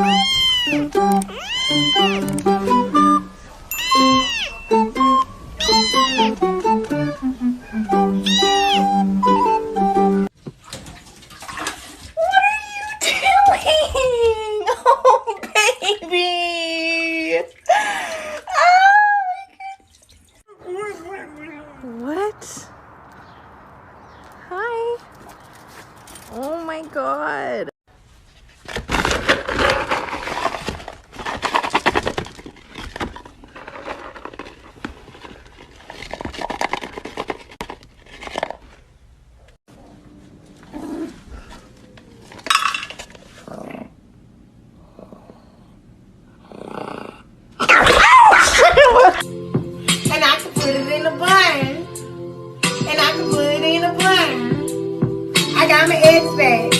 Oh, baby! What? Hi. Oh my god. And I can put it in a bun. And I can put it in a bun. I got my eggs back.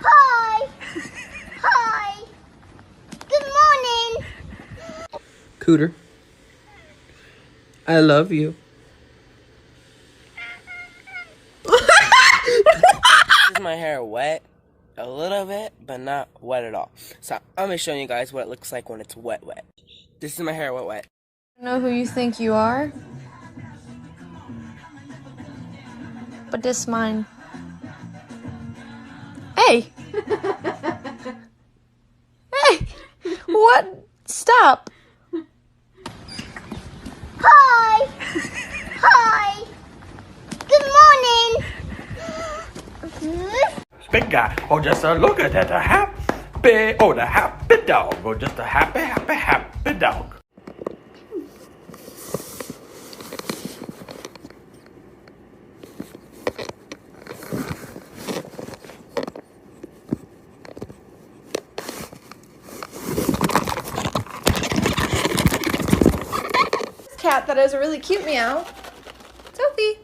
Hi. Hi. Good morning. Cooter, I love you. Is my hair wet? A little bit, but not wet at all. So I'm gonna show you guys what it looks like when it's wet. This is my hair wet. Know who you think you are? But this mine. Hey! Hey! What? Stop! Hi. Hi. Good morning. Big guy, oh just a look at that, a happy, oh the happy dog, oh just a happy dog. Cat that has a really cute meow. Sophie.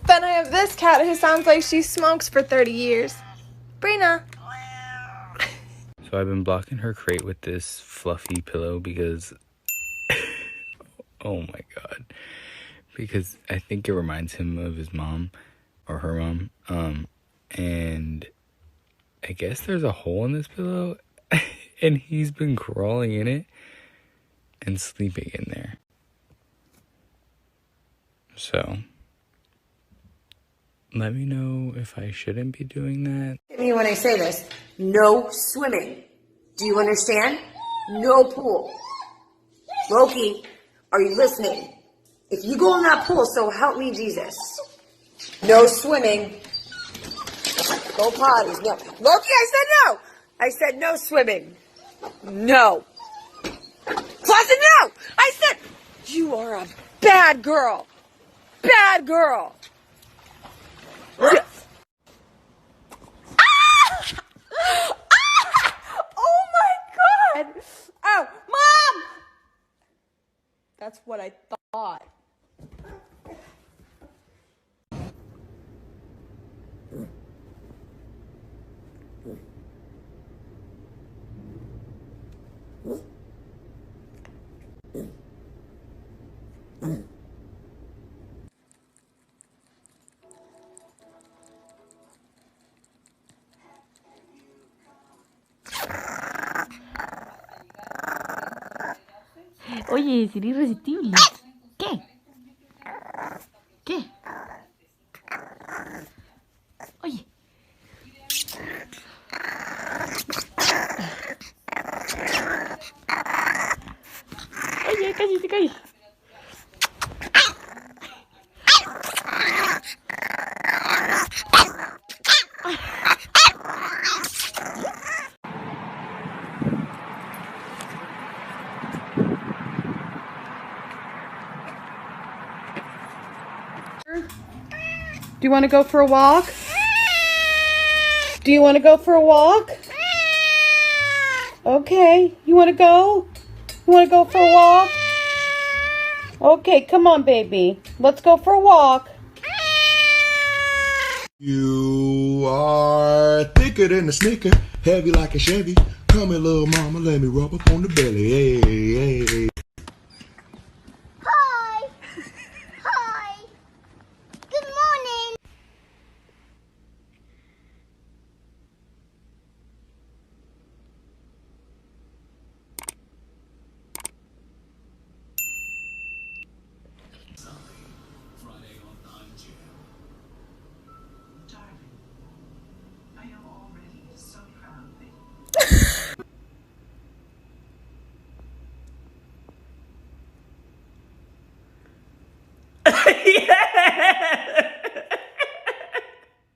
Then I have this cat who sounds like she smokes for 30 years. Brina. So I've been blocking her crate with this fluffy pillow because oh my god, because I think it reminds him of his mom or her mom, and I guess there's a hole in this pillow and he's been crawling in it and sleeping in there. So let me know if I shouldn't be doing that. Me when I say this, no swimming. Do you understand? No pool. Loki, are you listening? If you go in that pool, so help me Jesus. No swimming. Go potties. No. Loki, I said no. I said no swimming. No. Clausen, no. I said you are a bad girl. Bad girl. Oh my god! Oh, Mom! That's what I thought. Oye, sería irresistible. ¿Qué? ¿Qué? Oye. Oye, cállate, cállate. Do you want to go for a walk? Do you want to go for a walk? Okay. You want to go? You want to go for a walk? Okay, come on, baby. Let's go for a walk. You are thicker than a snicker, heavy like a Chevy. Come here, little mama, let me rub up on the belly. Hey, hey. Hi. Hi. Good morning.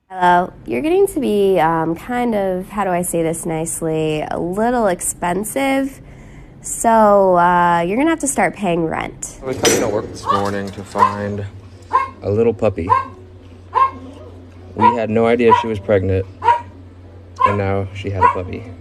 Hello. You're getting to be kind of, how do I say this nicely, a little expensive. So you're going to have to start paying rent. I was coming to work this morning to find a little puppy. We had no idea she was pregnant, and now she had a puppy.